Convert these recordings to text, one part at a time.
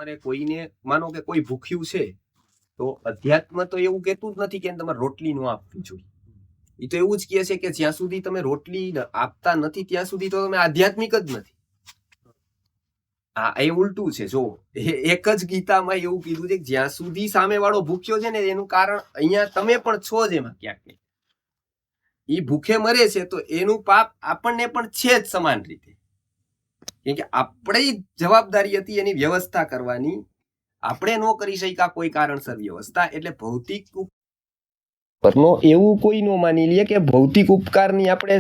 તમારે કોઈને માનો કે કોઈ ભૂખ્યું છે તો અધ્યાત્મ તો એવું કહેતું જ નથી કે તમારે રોટલી નો આપવી જોઈએ. એ તો એવું જ કહે છે કે જ્યાં સુધી તમે રોટલી આપતા નથી ત્યાં સુધી તો તમે આધ્યાત્મિક જ નથી. હા, એ ઉલટું છે. જો એક જ ગીતામાં એવું કીધું છે કે જ્યાં સુધી સામેવાળો ભૂખ્યો છે ને એનું કારણ અહીંયા તમે પણ છો જ એમાં ક્યાંક ને. એ ભૂખે મરે છે તો એનું પાપ આપણને પણ છે જ સમાન રીતે. કેમ કે આપણી જવાબદારી હતી એની વ્યવસ્થા કરવાની. આપણે ન કરી શક્યા કોઈ કારણસર વ્યવસ્થા. એટલે ભૌતિક ઉપકારનો એવું કોઈ ન માની લે કે ભૌતિક ઉપકારની આપણે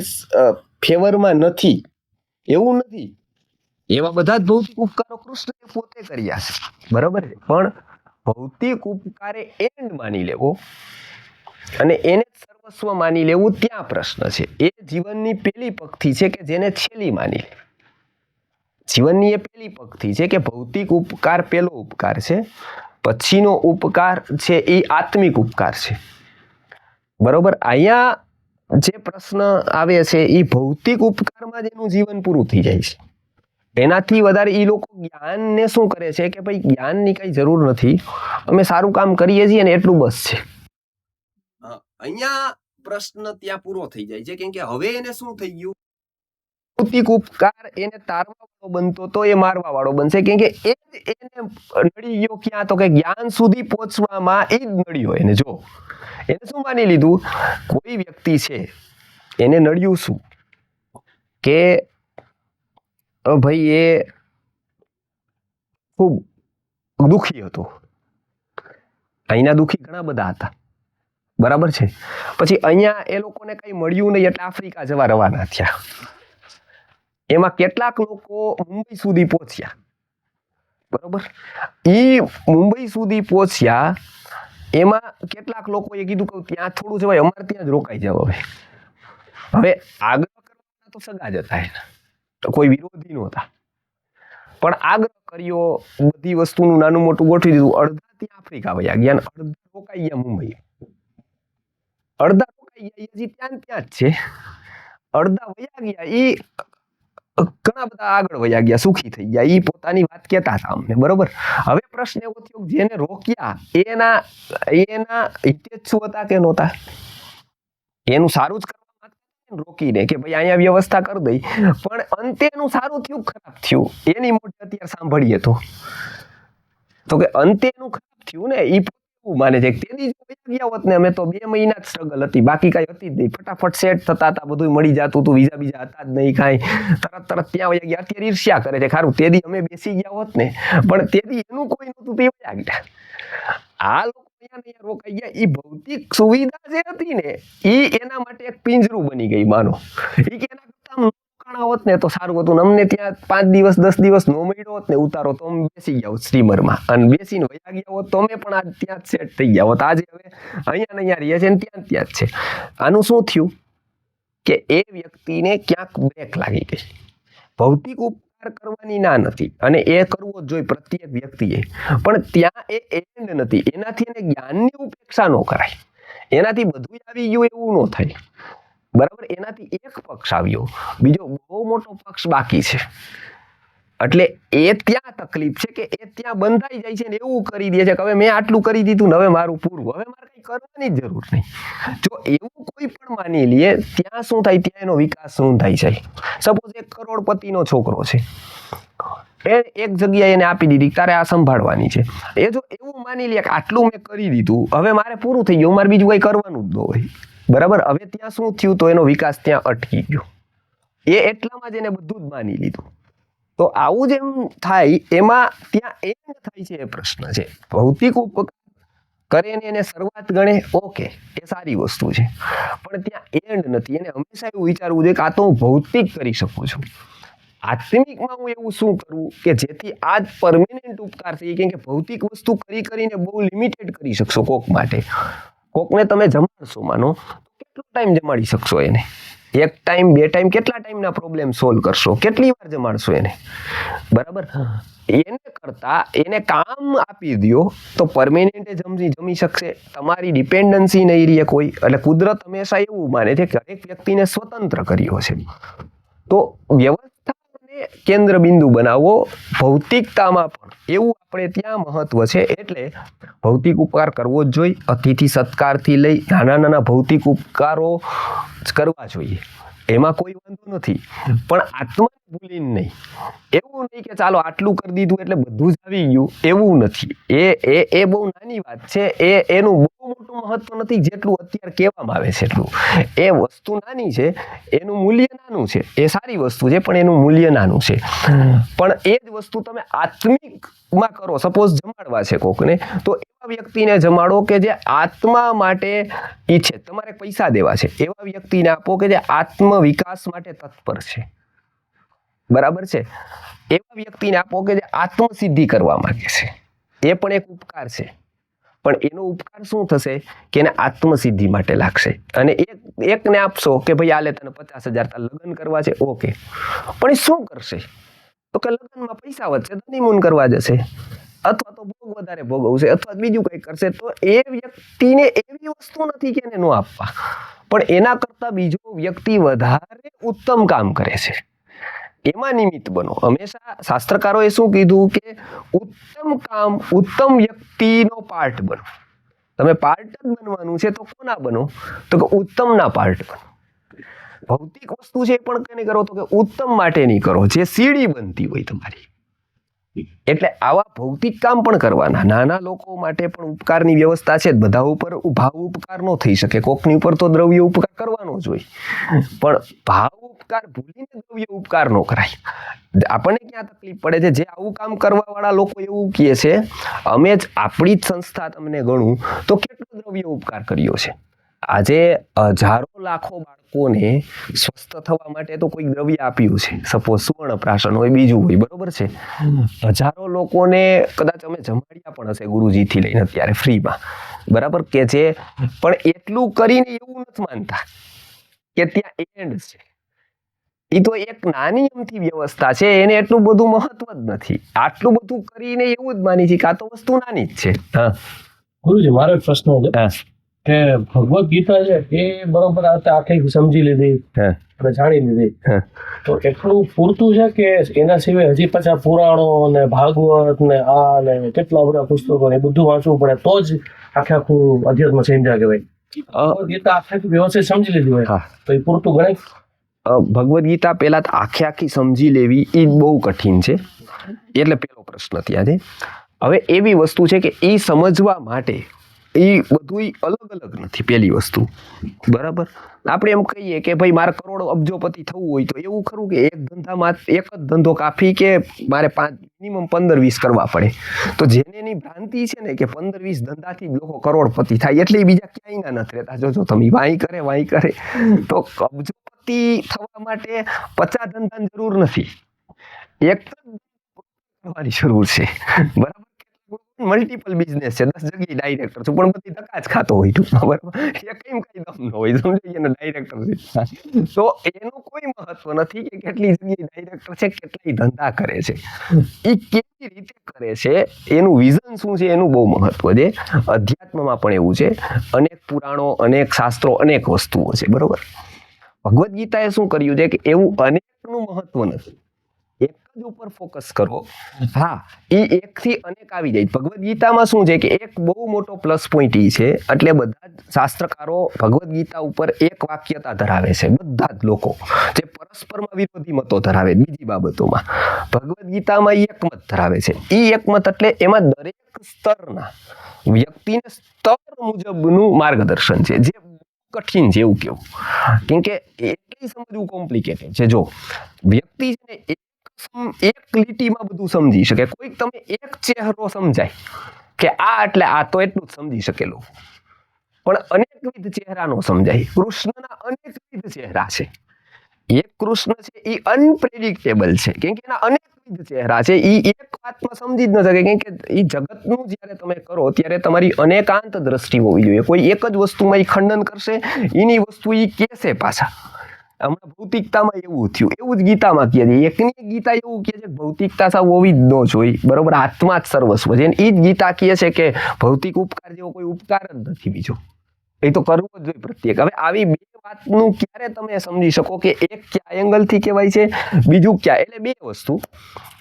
ફેવરમાં નથી. એવું નથી. એવા બધા જ ભૌતિક ઉપકારો કૃષ્ણએ પોતે કર્યા છે, બરાબર છે. પણ ભૌતિક ઉપકારે એન્ડ માની લેવો અને એને સર્વસ્વ માની લેવું ત્યાં પ્રશ્ન છે. એ જીવનની પેલી પંક્તિ છે કે જેને છેલ્લી માની લે. જીવનની એ પેલી પંક્તિ છે કે ભૌતિક ઉપકાર પેલો ઉપકાર છે, પછીનો ઉપકાર છે એ આત્મિક ઉપકાર છે, બરોબર. અહીંયા જે પ્રશ્ન આવે છે એ ભૌતિક ઉપકારમાં જ એનું જીવન પૂરું થઈ જાય છે. એનાથી વધારે એ લોકો જ્ઞાનને શું કરે છે કે ભાઈ જ્ઞાનની કઈ જરૂર નથી, અમે સારું કામ કરીએ છીએ ને એટલું બસ છે. અહીંયા પ્રશ્ન ત્યાં પૂરો થઈ જાય છે. કેમ કે હવે એને શું થઈ ગયું, ભૌતિક ઉપકાર એને તારવા વાળો બનતો તો એ મારવા વાળો બનશે. કેમ કે એ જ એને નડી ગયો ક્યાં, તો કે જ્ઞાન સુધી પહોંચવામાં એ જ નડ્યો એને. જો એને શું માની લીધું, કોઈ વ્યક્તિ છે એને નડ્યું શું કે ભાઈ એ ખૂબ દુઃખી હતો. અહીંના દુઃખી ઘણા બધા હતા, બરાબર છે. પછી અહીંયા એ લોકોને કઈ મળ્યું નહીં એટલે આફ્રિકા જવા રવાના થયા. એમાં કેટલાક લોકો મુંબઈ સુધી પહોંચ્યા, બરોબર. ઈ મુંબઈ સુધી પહોંચ્યા એમાં કેટલાક લોકોએ કીધું કે ત્યાં થોડું જવાય, અમારે ત્યાં જ રોકાઈ જાવ. હવે આગ્રહ કરવાના તો સગા જ હતા એના, કોઈ વિરોધી નહોતા, પણ આગ્રહ કર્યો, બધી વસ્તુનું નાનું મોટું ગોઠવી દીધું. અડધા ત્યાં આફ્રિકા વયા ગયા, અડધા રોકાઈ ગયા મુંબઈ. અડધા રોકાઈ ગયા હજી ત્યાં જ છે, અડધા વયા ગયા ઈ ઘણા બધા આગળ વયા ગયા, સુખી થઈ ગયા. ઈ પોતાની વાત કહેતા હતા અમને, બરોબર. હવે પ્રશ્ન એવો થયો જેને રોક્યા એના હિતેચ્છુ હતા કે નહોતા? એનું સારું જ કરવા માંગતા રોકીને કે ભાઈ અહીંયા વ્યવસ્થા કરી દઈ, પણ અંતે એનું સારું થયું ખરાબ થયું એની મોઢે અત્યારે સાંભળીએ તો કે અંતે એનું ખરાબ થયું ને. ઈ માને છે તેની ગયા હોત ને અમે તો 2 મહિના જ સ્ટ્રગલ હતી, બાકી કઈ હતી જ નહીં. ફટાફટ સેટ થતા હતા, બધું મળી જતું હતું, વિઝા બીજા હતા જ નહીં કાંઈ, તરત ત્યાં વયા ગયા. અત્યારે ઈર્ષ્યા કરે છે, ખારું તેદી અમે બેસી ગયા હોત ને, પણ તેદી એનું કોઈ નહોતું તે વયા ગયા. આ લોકો અહીંયા રોકાઈ ગયા. ઈ ભૌતિક સુવિધા જે હતી ને ઈ એના માટે એક પિંજરું બની ગઈ માનો. ઈ કે એના કરતા રોકાણા હોત ને તો સારું હતું. અમને ત્યાં 5 દિવસ 10 દિવસ નો મળ્યો હોત ને ઉતારો તો અમે બેસી ગયા હોત સ્ટીમરમાં, અને બેસીને વયા ગયા હોત તો અમે પણ આ ત્યાં જ સેટ થઈ ગયા હોત. આજે હવે અહીંયા રહીએ છે ને ત્યાં જ છે. આનું શું થયું કે એ વ્યક્તિને ક્યાંક બ્રેક લાગી ગઈ. ભૌતિક ઉપકાર કરવાની ના નથી અને એ કરવો જ જોઈએ પ્રત્યેક વ્યક્તિએ, પણ ત્યાં એ એન્ડ નથી. એનાથી એને જ્ઞાનની ઉપેક્ષા ન કરાય. એનાથી બધું આવી ગયું એવું ન થાય, બરાબર. એનાથી એક પક્ષ આવ્યો, બીજો બહુ મોટો પક્ષ બાકી છે. એટલે એ ત્યાં તકલીફ છે કે એ ત્યાં બંધાઈ જાય છે ને એવું કરી દે છે કે હવે મેં આટલું કરી દીધું ને હવે મારું પૂરું, હવે મારે કઈ કરવાની જરૂર નહીં. જો એવું કોઈ પણ માની લે ત્યાં શું થાય, ત્યાં એનો વિકાસ શું થાય છે. સપોઝ એક કરોડપતિનો છોકરો છે, એ એક જગ્યાએ એને આપી દીધી તારે આ સંભાળવાની છે. એ જો એવું માની લે કે આટલું મેં કરી દીધું હવે મારે પૂરું થઈ ગયું, મારે બીજું કઈ કરવાનું જ ન હોય, બરાબર. હવે ત્યાં શું થયું, તો એનો વિકાસ ત્યાં અટકી ગયો. એ એટલામાં જ એને બધું જ માની લીધું. તો આવું જેમ થાય એમાં ત્યાં એન્ડ થાય છે એ પ્રશ્ન છે. ભૌતિક ઉપકાર કરે ને એને શરૂઆત ગણે, ઓકે, એ સારી વસ્તુ છે, પણ ત્યાં એન્ડ નથી. એને હંમેશા એવું વિચારવું જોઈએ કે આ તો હું ભૌતિક કરી શકું છું, આત્મિકમાં હું એવું શું કરું કે જેથી આ જ પરમેનન્ટ ઉપકાર થઈ. કેમ કે ભૌતિક વસ્તુ કરીને બહુ લિમિટેડ કરી શકશો. કોક માટે, કોકને તમે જમાડશો માનો, કેટલો ટાઈમ જમાડી શકશો એને? 1 ટાઈમ 2 ટાઈમ, કેટલા ટાઈમના પ્રોબ્લેમ સોલ્વ કરશો, કેટલી વાર જમાડશો એને, બરાબર. એને કરતા એને કામ આપી દો તો પરમેનન્ટ જમી શકશે. તમારી ડિપેન્ડન્સી નહીં રહે કોઈ. એટલે કુદરત હંમેશા એવું માને છે કે દરેક વ્યક્તિને સ્વતંત્ર કર્યો છે. તો વ્યવસ્થા આત્માને કેન્દ્ર બિંદુ બનાવવો ભૌતિકતામાં પણ એવું આપણે ત્યાં મહત્વ છે. એટલે ભૌતિક ઉપકાર કરવો જ જોઈએ. અતિથિ સત્કારથી લઈ નાના ભૌતિક ઉપકારો જ કરવા જોઈએ, એમાં કોઈ વાંધો નથી. પણ આત્માને ભૂલીને નહીં. એવું નહીં કે ચાલો આટલું કરી દીધું એટલે બધું જ આવી ગયું, એવું નથી. એ બહુ નાની વાત છે. એનું બહુ મોટું મહત્વ નથી જેટલું અત્યારે કહેવામાં આવે છે એટલું. એ વસ્તુ નાની છે, એનું મૂલ્ય નાનું છે. એ સારી વસ્તુ છે પણ એનું મૂલ્ય નાનું છે. પણ એ જ વસ્તુ તમે આત્મિકમાં કરો. સપોઝ જમાડવા છે કોકને, તો એવા વ્યક્તિને જમાડો કે જે આત્મા માટે ઈચ્છે. તમારે પૈસા દેવા છે, એવા વ્યક્તિને આપો કે જે આત્મ વિકાસ માટે તત્પર છે. બરાબર છે? એવા વ્યક્તિને આપો કે જે આત્મસિદ્ધિ કરવા માંગે છે. એ પણ એક ઉપકાર છે. પણ એનો ઉપકાર શું થશે કે એને આત્મસિદ્ધિ માટે લાગશે. અને એકને આપશો કે ભાઈ આલે તને 50,000 લગ્ન કરવા છે, ઓકે, પણ એ શું કરશે? તો કે લગ્નમાં પૈસા વધશે, હનીમૂન કરવા જશે, અથવા તો ભોગ વધારે ભોગવશે, અથવા બીજું કંઈ કરશે. તો એ વ્યક્તિને એવી વસ્તુ નથી કે એને ન આપવા, પણ એના કરતા બીજો વ્યક્તિ વધારે ઉત્તમ કામ કરે છે, એમાં નિમિત્ત બનો. હંમેશા શાસ્ત્રકારોએ શું કીધું કે ઉત્તમ કામ, ઉત્તમ વ્યક્તિનો પાર્ટ બનો. તમે પાર્ટ જ બનવાનું છે તો કોના બનો? તો કે ઉત્તમના પાર્ટ બનો. ભૌતિક વસ્તુ છે પણ કઈ કરો તો કે ઉત્તમ માટે નહીં કરો, જે સીડી બનતી હોય તમારી. એટલે આવા ભૌતિક કામ પણ કરવાના. નાના લોકો માટે પણ ઉપકારની વ્યવસ્થા છે. બધા ઉપર ભાવ ઉપકાર ન થઈ શકે. કોકની ઉપર તો દ્રવ્ય ઉપકાર કરવાનો જ હોય, પણ ભાવ ઉપકાર ભૂલીને દ્રવ્ય ઉપકાર ન કરાય. આપણને ક્યાં તકલીફ પડે છે? જે આવું કામ કરવા વાળા લોકો એવું કહે છે, અમે જ આપણી જ સંસ્થા તમને ગણું તો કેટલો દ્રવ્ય ઉપકાર કર્યો છે. આજે હજારો લાખો બાળકોને સ્વસ્થ થવા માટે તો કોઈ દ્રવ્ય આપ્યું છે. સપોઝ સુવર્ણપ્રાશન હોય, બીજું હોય, બરોબર છે. હજારો લોકોને કદાચ અમે જમાડ્યા પણ હશે ગુરુજીથી લઈને અત્યારે ફ્રીમાં, બરાબર કે જે, પણ એટલું કરીને એવું નથી માનતા કે ત્યાં એન્ડ છે. એ તો એક નાની અમથી વ્યવસ્થા છે, એને એટલું બધું મહત્વ જ નથી. આટલું બધું કરીને એવું જ માની છે કે આ તો વસ્તુ નાની જ છે. હા ગુરુજી, મારો એક પ્રશ્ન છે કે ભગવદ ગીતા છે એ બરોબર આખી સમજી લીધી અને જાણી લીધી, તો એટલું પૂરતું છે કે એના સિવાય હજી પાછા પુરાણો ને ભાગવત ને આ ને કેટલા બધા પુસ્તકો ને બધું વાંચવું પડે તો જ આખું અધ્યાત્મ સમજ્યા કહેવાય? ભગવદ ગીતા આખી વ્યવસ્થિત સમજી લીધી હોય તો એ પૂરતું ગણાય? ભગવદ ગીતા પેલા આખી સમજી લેવી એ બહુ કઠિન છે. એટલે પેલો પ્રશ્ન ત્યાં છે. હવે એવી વસ્તુ છે કે એ સમજવા માટે એ બધું અલગ અલગ નથી. પેલી વસ્તુ, બરાબર, આપણે એમ કહીએ કે ભાઈ મારે કરોડો અબજોપતિ થવું હોય તો એવું ખરું કે એક ધંધામાં એક જ ધંધો કાફી કે મારે મિનિમમ 15-20 કરવા પડે? તો જેને એની ભ્રાંતિ છે ને કે 15-20 ધંધાથી લોકો કરોડપતિ થાય, એટલે બીજા ક્યાંય નથી રહેતા. જોજો તમે, વાંઈ કરે તો અબજોપતિ થવા માટે 50 ધંધાની જરૂર નથી, એક જ કરવાની જરૂર છે. બરાબર? મલ્ટિપલ બિઝનેસ છે, 10 જગ્યાએ ડાયરેક્ટર છું, પણ બધી ધક્કા જ ખાતો હોય છું, બરાબર? એ કઈ દમ ન હોય, સમજી એને ડાયરેક્ટર છે. તો એનું કોઈ મહત્વ નથી કે કેટલી જગ્યાએ ડાયરેક્ટર છે, કેટલી ધંધા કરે છે, એ કેવી રીતે કરે છે, એનું વિઝન શું છે, એનું બહુ મહત્વ છે. અધ્યાત્મમાં પણ એવું છે. અનેક પુરાણો, અનેક શાસ્ત્રો, અનેક વસ્તુઓ છે, બરોબર. ભગવદ ગીતાએ શું કર્યું છે કે એવું અનેકનું મહત્વ નથી, એક જ ઉપર ફોકસ કરો. હા, એ એકથી અનેક આવી જાય. ભગવદ ગીતામાં શું છે કે એક બહુ મોટો પ્લસ પોઈન્ટ એ છે, એટલે બધા જ શાસ્ત્રકારો ભગવદ ગીતા ઉપર એક વાક્યતા ધરાવે છે. બધા જ લોકો જે પરસ્પરમાં વિરોધી મતો ધરાવે બીજી બાબતોમાં, ભગવદ ગીતામાં એક મત ધરાવે છે. એ એક મત એટલે એમાં દરેક સ્તરના વ્યક્તિને સ્તર મુજબનું માર્ગદર્શન છે, જે કઠિન છે એવું કેવું. કેમ કે એટલી સમજવું કોમ્પ્લિકેટેડ છે. જો વ્યક્તિ છે ને એક લીટીમાં બધું સમજી શકે. કોઈક તમે એક ચહેરો સમજાય કે આ એટલે આ, તો એટલું જ સમજી શકેલો, પણ અનેકવિધ ચહેરા નો સમજાય. કૃષ્ણના અનેકવિધ ચહેરા છે. એક કૃષ્ણ છે એ અનપ્રેડિક્ટેબલ છે, કેમ કે એના અનેકવિધ ચહેરા છે. એ એક વાતમાં સમજી જ ન શકે, કેમ કે એ જગતનું જ્યારે તમે કરો ત્યારે તમારી અનેકાંત દ્રષ્ટિ હોવી જોઈએ. કોઈ એક જ વસ્તુમાં એ ખંડન કરશે, એની વસ્તુ એ કહેશે પાછા. હમણાં ભૌતિકતામાં એવું થયું, એવું જ ગીતામાં કહે છે. એકની ગીતા એવું કહે છે ભૌતિકતા સાવ હોવી જ ન જોઈએ, બરોબર, આત્મા જ સર્વસ્વ છે. એ જ ગીતા કહે છે કે ભૌતિક ઉપકાર જેવો કોઈ ઉપકાર જ નથી બીજો. એ તો કરવું જ જોઈએ પ્રત્યેક. હવે આવી બે વાતનું ક્યારે તમે સમજી શકો કે એક કયા એંગલથી કહેવાય છે, બીજું ક્યાં? એટલે બે વસ્તુ.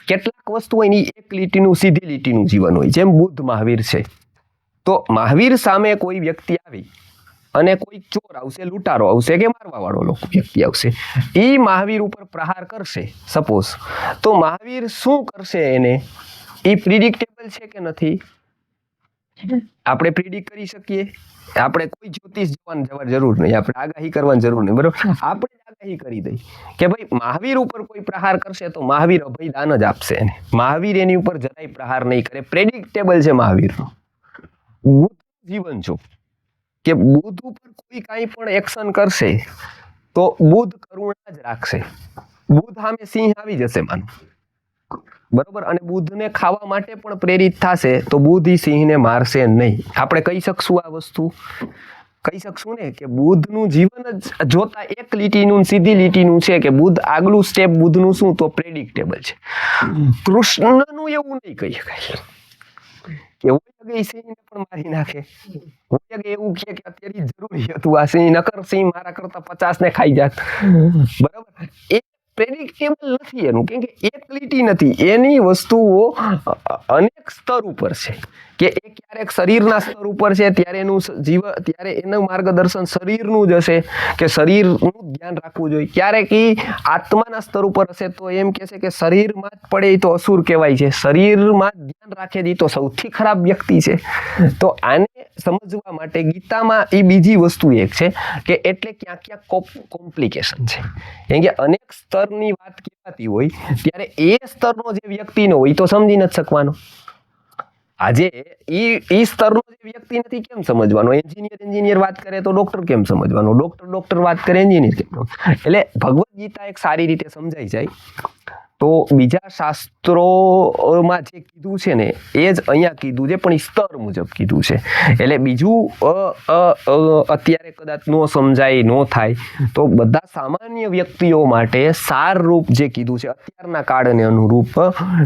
કેટલાક વસ્તુ એની એક લીટીનું સીધી લીટીનું જીવન હોય, જેમ બુદ્ધ મહાવીર છે. તો મહાવીર સામે કોઈ વ્યક્તિ આવી અને કોઈ ચોર આવશે, લૂંટારો આવશે કે મારવા વાળો વ્યક્તિ આવશે, એ મહાવીર ઉપર પ્રહાર કરશે સપોઝ, તો મહાવીર શું કરશે એને એ પ્રિડિક્ટેબલ છે કે નથી? આપણે પ્રિડિક્ટ કરી શકીએ? આપણે કોઈ જ્યોતિષ જવાની જરૂર નહીં, આપણે આગાહી કરવાની જરૂર નહીં, બરોબર? આપણે આગાહી કરી દઈ કે ભાઈ મહાવીર ઉપર કોઈ પ્રહાર કરશે તો મહાવીર અભયદાન જ આપશે એને, મહાવીર એની ઉપર જરાય પ્રહાર નહીં કરે, પ્રેડિક્ટેબલ છે મહાવીરનું. બુદ્ધ જીવન છો કે બુદ્ધ ઉપર કોઈ કાંઈ પણ એક્શન કરશે તો બુદ્ધ કરુણા જ રાખશે, બુદ્ધ સામે સિંહ આવી જશે માનો, બરોબર? અને બુદ્ધને ખાવા માટે પણ પ્રેરિત થશે તો બુદ્ધ ઈ સિંહને મારશે નહીં. આપણે કહી શકશું આ વસ્તુ? કહી શકશું ને કે બુદ્ધનું જીવન જ જોતા એક લીટીનું સીધી લીટીનું છે કે બુદ્ધ આગલું સ્ટેપ બુદ્ધનું શું તો પ્રેડિક્ટેબલ છે. કૃષ્ણનું એવું નહીં કહી શકાય કે હોય સિંહને પણ મારી નાખે, હોય એવું કે અત્યારે જરૂરી હતું આ સિંહ, નકર સિંહ મારા કરતા 50 ને ખાઈ જાત, બરાબર? એ પ્રેડિક્ટેબલ નથી એનું, કેમ કે એક લીટી નથી, એની વસ્તુઓ અનેક સ્તર ઉપર છે કે એ ક્યારેક શરીરના સ્તર ઉપર છે ત્યારે એનું ત્યારે એનું માર્ગદર્શન શરીરનું જ હશે કે શરીરનું ધ્યાન રાખવું જોઈએ, ક્યારેક એ આત્માના સ્તર ઉપર હશે તો એમ કહેશે કે શરીરમાં જ પડે તો અસુર કહેવાય છે, શરીરમાં જ ધ્યાન રાખે તો સૌથી ખરાબ વ્યક્તિ છે. તો આને સમજવા માટે ગીતામાં એ બીજી વસ્તુ એક છે કે એટલે ક્યાંક ક્યાંક કોમ્પ્લિકેશન છે, કેમ કે અનેક સ્તરની વાત કહેવાતી હોય ત્યારે એ સ્તરનો જે વ્યક્તિનો હોય તો સમજી નથી શકવાનો. આજે ઈ સ્તરનો જે વ્યક્તિ નથી કેમ સમજવાનો? એન્જિનિયર વાત કરે તો ડોક્ટર કેમ સમજવાનો? ડોક્ટર વાત કરે એન્જિનિયર કેમ? એટલે ભગવદ ગીતા એક સારી રીતે સમજાઈ જાય તો બીજા શાસ્ત્રોમાં જે કીધું છે ને એ જ અહીંયા કીધું છે, પણ સ્તર મુજબ કીધું છે. એટલે બીજું અત્યારે કદાચ ન સમજાય, ન થાય તો બધા સામાન્ય વ્યક્તિઓ માટે સારરૂપ જે કીધું છે અત્યારના કાળને અનુરૂપ,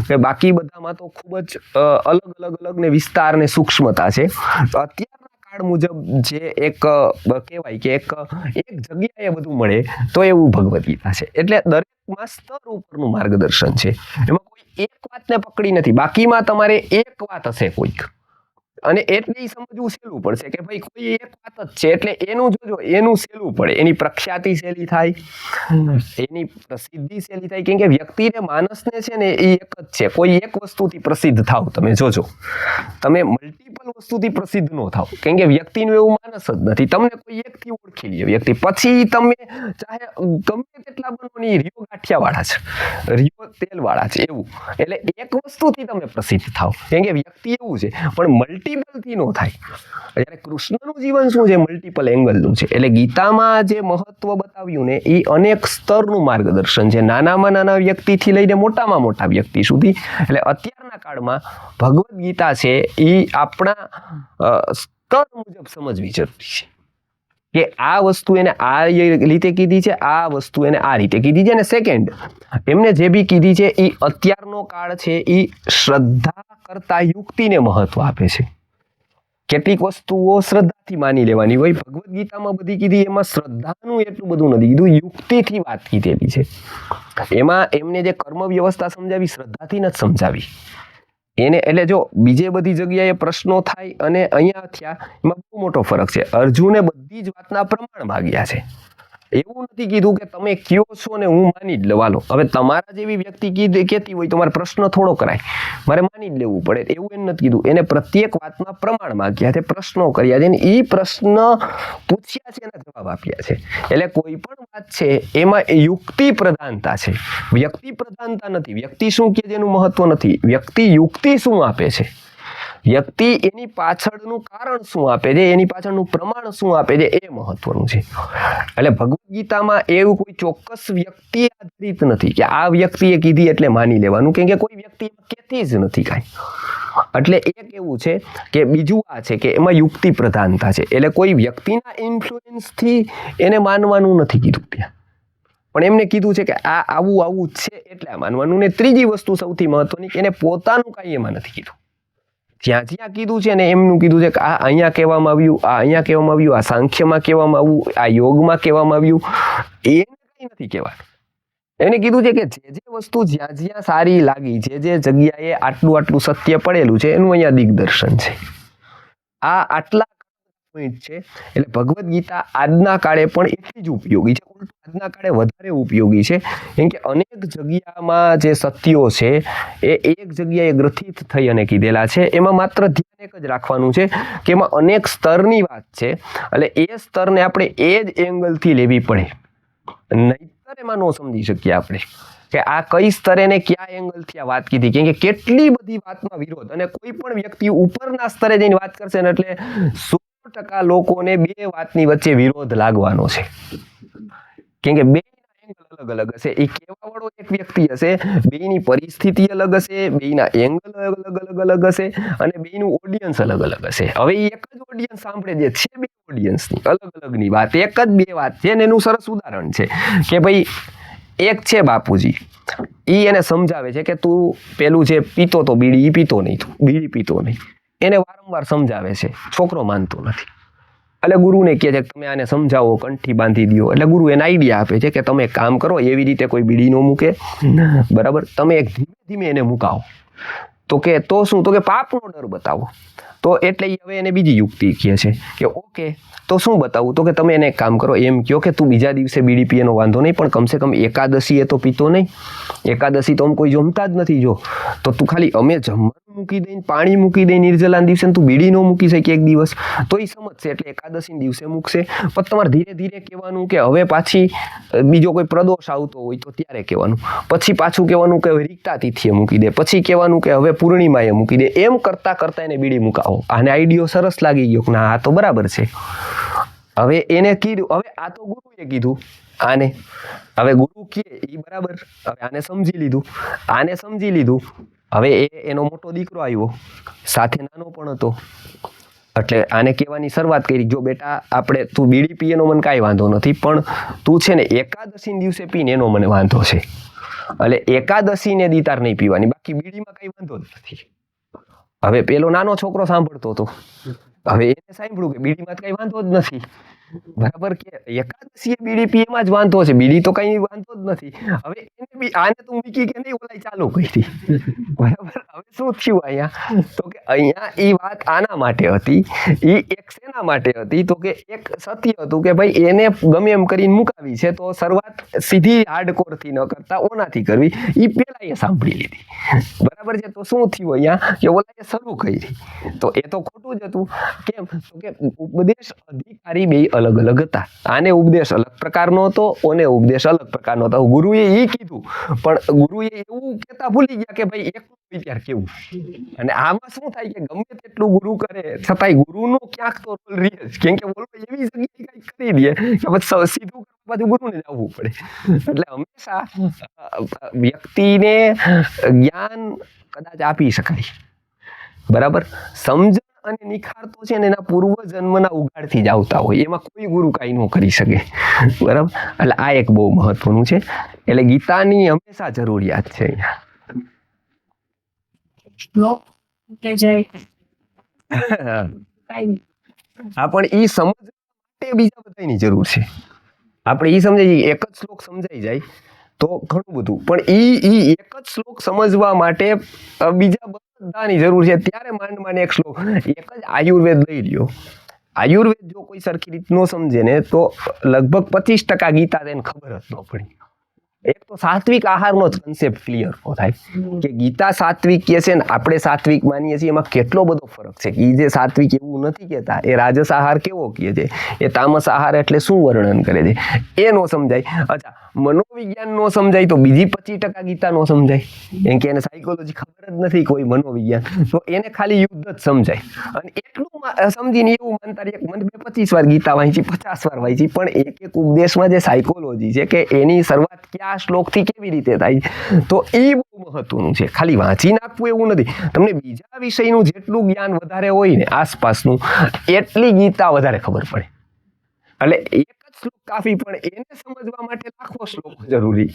કે બાકી બધામાં તો ખૂબ જ અલગ ને વિસ્તાર ને સૂક્ષ્મતા છે. તો અત્યારના કાળ મુજબ જે એક કહેવાય કે એક જગ્યાએ બધું મળે તો એવું ભગવદ ગીતા છે. એટલે દરેકમાં સ્તર ઉપરનું માર્ગદર્શન છે, એમાં કોઈ એક વાતને પકડી નથી, બાકીમાં તમારે એક વાત હશે કોઈક, અને એટલે એ સમજવું સહેલું પડશે કે ભાઈ કોઈ એક વાત જ છે એટલે એનું જોજો, એનું સહેલું પડે, એની પ્રખ્યાતિ સહેલી થાય, એની પ્રસિદ્ધિ સહેલી થાય, કેમ કે વ્યક્તિને માણસને છે ને એ એક જ છે, કોઈ એક વસ્તુથી પ્રસિદ્ધ થાવ તમે જોજો, તમે મલ્ટિપલ વસ્તુથી પ્રસિદ્ધ ન થાવ, કેમ કે વ્યક્તિનું એવું માણસ જ નથી, તમને કોઈ એકથી ઓળખી લે વ્યક્તિ, પછી તમે ચાહે ગમે તેટલા બનો ની રિયો ગાંઠિયા વાળા છે, રિયો તેલ વાળા છે એવું, એટલે એક વસ્તુથી તમે પ્રસિદ્ધ થાવ, કેમ કે વ્યક્તિ એવું છે. પણ મલ્ટિપલ થી નો થાય. જ્યારે કૃષ્ણનું જીવન શું છે? મલ્ટિપલ એંગલનું છે. એટલે ગીતામાં જે મહત્વ બતાવ્યું ને એ અનેક સ્તરનું માર્ગદર્શન છે, નાનામાં નાના વ્યક્તિથી લઈને મોટામાં મોટા વ્યક્તિ સુધી. એટલે અત્યારના કાળમાં ભગવદ ગીતા છે એ આપણા સ્તર મુજબ સમજવી જરૂરી છે કે આ વસ્તુ એને આ રીતે કીધી છે, આ વસ્તુ એને આ રીતે કીધી છે. અને સેકન્ડ, એમને જે બી કીધી છે એ અત્યારનો કાળ છે એ શ્રદ્ધા કરતા યુક્તિને મહત્વ આપે છે. કેટલીક વસ્તુઓ શ્રદ્ધાથી માની લેવાની હોય, ભગવદ ગીતામાં બધી કીધી એમાં શ્રદ્ધાનું એટલું બધું નથી કીધું, યુક્તિથી વાત કીધેલી છે. એમાં એમને જે કર્મ વ્યવસ્થા સમજાવી શ્રદ્ધાથી નથી સમજાવી એને. એટલે જો બીજે બધી જગ્યાએ પ્રશ્નો થાય અને અહીંયા થયા, એમાં બહુ મોટો ફરક છે. અર્જુને બધી જ વાતના પ્રમાણ માગ્યા છે, એવું નથી કીધું કે તમે કયો છો ને હું માની જ લેવાલો. હવે તમારા જેવી વ્યક્તિ કહેતી હોય તો મારે પ્રશ્ન થોડો કરાય, મારે માની જ લેવું પડે, એવું એને નથી કીધું. એને પ્રત્યેક વાતમાં પ્રમાણ માગ્યા છે, પ્રશ્નો કર્યા છે, એ પ્રશ્ન પૂછ્યા છે એના જવાબ આપ્યા છે. એટલે કોઈ પણ વાત છે એમાં યુક્તિ પ્રધાનતા છે, વ્યક્તિ પ્રધાનતા નથી. વ્યક્તિ શું કે જેનું મહત્વ નથી, વ્યક્તિ યુક્તિ શું આપે છે, વ્યક્તિ એની પાછળનું કારણ શું આપે છે, એની પાછળનું પ્રમાણ શું આપે છે એ મહત્વનું છે. એટલે ભગવદ ગીતામાં એવું કોઈ ચોક્કસ વ્યક્તિ આધારિત નથી કે આ વ્યક્તિએ કીધી એટલે માની લેવાનું, કેમ કે કોઈ વ્યક્તિ કહેતી જ નથી કાંઈ. એટલે એક એવું છે કે બીજું આ છે કે એમાં યુક્તિ પ્રધાનતા છે, એટલે કોઈ વ્યક્તિના ઇન્ફ્લુઅન્સથી એને માનવાનું નથી કીધું ત્યાં, પણ એમને કીધું છે કે આ આવું છે એટલે માનવાનું. ને ત્રીજી વસ્તુ સૌથી મહત્વની કે એને પોતાનું કાંઈ એમાં નથી કીધું, જ્યાં જ્યાં કીધું છે ને એમનું કીધું છે કે આ અહીંયા કહેવામાં આવ્યું, આ અહીંયા કહેવામાં આવ્યું, આ સાંખ્યમાં કહેવામાં આવ્યું, આ યોગમાં કહેવામાં આવ્યું, એને કંઈ નથી કહેવાનું. એને કીધું છે કે જે વસ્તુ જ્યાં જ્યાં સારી લાગી, જે જગ્યાએ આટલું આટલું સત્ય પડેલું છે એનું અહીંયા દિગ્દર્શન છે. આ આટલા પોઈન્ટ છે. એટલે ભગવદ્ ગીતા આજના કાળે પણ એટલી જ ઉપયોગી છે, આજના કાળે વધારે ઉપયોગી છે, કેમ કે અનેક જગ્યામાં જે સત્યો છે એ એક જગ્યાએ ગ્રથિત થઈ અને કીધેલા છે. એમાં માત્ર ધ્યાન એક જ રાખવાનું છે કે એમાં અનેક સ્તરની વાત છે, એટલે એ સ્તરને આપણે એ જ એંગલથી લેવી પડે, નહીતર એમાં ન સમજી શકીએ આપણે કે આ કઈ સ્તરે ને કયા એંગલથી આ વાત કીધી. કેમ કે કેટલી બધી વાતમાં વિરોધ, અને કોઈ પણ વ્યક્તિ ઉપરના સ્તરે જઈને વાત કરશે ને એટલે 100% લોકોને બે વાતની વચ્ચે વિરોધ લાગવાનો છે. કેમ કે બે એંગલ અલગ અલગ હશે, એ કહેવા વાળો એક વ્યક્તિ હશે, બેની પરિસ્થિતિ અલગ હશે, બેના એંગલ અલગ અલગ હશે, અને બેનું ઓડિયન્સ અલગ અલગ હશે. હવે એક જ ઓડિયન્સ સાંભળે જે છે, બે ઓડિયન્સની અલગ અલગની વાત, એક જ બે વાત છે. અને એનું સરસ ઉદાહરણ છે કે ભાઈ એક છે બાપુજી, ઈ એને સમજાવે છે કે તું પેલું જે પીતો તો બીડી, ઈ પીતો નહીં, તું બીડી પીતો નહીં. એને વારંવાર સમજાવે છે, છોકરો માનતો નથી. એટલે ગુરુને કહે છે કે તમે આને સમજાવો, કંઠી બાંધી દો. એટલે ગુરુ એને આઈડિયા આપે છે કે તમે એક કામ કરો, એવી રીતે કોઈ બીડી ન મૂકે, બરાબર, તમે એક ધીમે ધીમે એને મુકાવો. તો કે તો શું? તો કે પાપનો ડર બતાવો. તો એટલે હવે એને બીજી યુક્તિ કહે છે કે ઓકે, તો શું બતાવું? તો કે તમે એને એક કામ કરો, એમ કહો કે તું બીજા દિવસે બીડી પીએનો વાંધો નહીં, પણ કમસે કમ એકાદશી એ તો પીતો નહીં. એકાદશી તો અમે કોઈ જમતા જ નથી, જો તો તું ખાલી અમે જમવાનું મૂકી દઈને, પાણી મૂકી દઈ, નિર્જલાના દિવસે તું બીડી ન મૂકી શકે એક દિવસ, તો એ સમજશે. એટલે એકાદશીના દિવસે મૂકશે. પણ તમારે ધીરે ધીરે કહેવાનું કે હવે પાછી બીજો કોઈ પ્રદોષ આવતો હોય તો ત્યારે કહેવાનું, પછી પાછું કહેવાનું કે હવે રીક્તા તિથિએ મૂકી દે, પછી કહેવાનું કે હવે પૂર્ણિમાએ મૂકી દે. એમ કરતા કરતા એને બીડી મુકાવો. આને આઈડિયો સરસ લાગી ગયો કે ના આ તો બરાબર છે. હવે એને કીધું, હવે આ તો ગુરુએ કીધું આને, હવે ગુરુ કહે એ બરાબર, હવે આને સમજી લીધું, આને સમજી લીધું. હવે એનો મોટો દીકરો આવ્યો, સાથે નાનો પણ હતો, એટલે આને કહેવાની શરૂઆત કરી, જો બેટા આપણે તું બીડી પીએનો મને કાંઈ વાંધો નથી, પણ તું છે ને એકાદશીના દિવસે પીને એનો મને વાંધો છે. એટલે એકાદશીને દીતાર નહીં પીવાની, બાકી બીડીમાં કાંઈ વાંધો જ નથી. હવે પેલો નાનો છોકરો સાંભળતો હતો, હવે એને સાંભળ્યું કે બીડીમાં કઈ વાંધો જ નથી, બરાબર, કે એકાદશી બીડી પીએ માં જ વાંધો છે, બીડી તો કઈ વાંધો જ નથી. હવે એને બી આને તો મૂકી કે નહીં, ઓલાઈ ચાલુ કરી, બરાબર. હવે શું થયું અહીંયા? તો કે અહીંયા એ વાત આના માટે હતી, એ એક શેના માટે હતી? તો કે એક સત્ય હતું કે ભાઈ એને ગમે એમ કરીને મુકાવી છે, તો શરૂઆત સીધી હાર્ડકોર થી ન કરતા ઓનાથી કરવી. એ પેલા એ સાંભળી લીધી, બરાબર છે. તો શું થયું અહીંયા કે ઓલાએ શરૂ કરી, તો એ તો ખોટું જ હતું. કેમ? તો કે ઉપદેશ અધિકારી બે અલગ અલગ હતા. આને ઉપદેશ અલગ પ્રકારનો હતો, ઓને ઉપદેશ અલગ પ્રકારનો હતો. ગુરુએ એ કીધું, પણ ગુરુએ એવું કહેતા ભૂલી ગયા કે ભાઈ એક વિચાર કેવું. અને આમાં શું થાય કે ગમે તેટલું ગુરુ કરે છતાંય ગુરુનો ક્યાંક તો રોલ રહે જ. કેમ કે ઓલો એવી જગ્યાએ કઈ કરી દે કે પછી સીધું બાજુ ગુરુને જ આવવું પડે. એટલે હંમેશા વ્યક્તિને જ્ઞાન કદાચ આપી શકાય, બરાબર, સમજણ અને નિખાર તો છે ને એના પૂર્વ જન્મના ઉગાડથી જ આવતા હોય, એમાં કોઈ ગુરુ કાંઈ ન કરી શકે, બરાબર. એટલે આ એક બહુ મહત્વનું છે. એટલે ગીતાની હંમેશા જરૂરિયાત છે અહીંયા. હા, પણ ઈ સમજ માટે બીજા બધાની જરૂર છે. આપણે ઈ સમજાય, એક જ શ્લોક સમજાઈ જાય તો ઘણું બધું, પણ ઈ એક જ શ્લોક સમજવા માટે બીજા બધાની જરૂર છે. ત્યારે માંડ એક શ્લોક, એક જ આયુર્વેદ લઈ લ્યો, આયુર્વેદ જો કોઈ સરખી રીત નો સમજે ને તો લગભગ 25% ગીતા તેને ખબર જ ન પડી. એક તો સાત્વિક આહારનો જ કન્સેપ્ટ ક્લિયર ન થાય કે ગીતા સાત્વિક કે છે ને આપણે સાત્વિક માનીએ છીએ, એમાં કેટલો બધો ફરક છે. એ જે સાત્વિક એવું નથી કહેતા, એ રાજસ આહાર કેવો કહે છે, એ તામસ આહાર એટલે શું વર્ણન કરે છે, એ નો સમજાય. અચ્છા, મનોવિજ્ઞાન નો સમજાય તો બીજી 25% ગીતા નો સમજાય, કેમ કે એને સાયકોલોજી ખબર જ નથી કોઈ મનોવિજ્ઞાન, તો એને ખાલી યુદ્ધ જ સમજાય. અને એટલું સમજીને એવું માનતા રહે કે મને 25 વાર ગીતા વાંચી, 50 વાર વાંચી, પણ એક ઉપદેશમાં જે સાયકોલોજી છે કે એની શરૂઆત ક્યાં શ્લોકથી કેવી રીતે થાય, તો એ બહુ મહત્વનું છે. ખાલી વાંચી નાખવું એવું નથી. તમને બીજા વિષયનું જેટલું જ્ઞાન વધારે હોય ને આસપાસનું, એટલી ગીતા વધારે ખબર પડે. એટલે એક જ શ્લોક કાફી, પણ એને સમજવા માટે લાખો શ્લોક જરૂરી.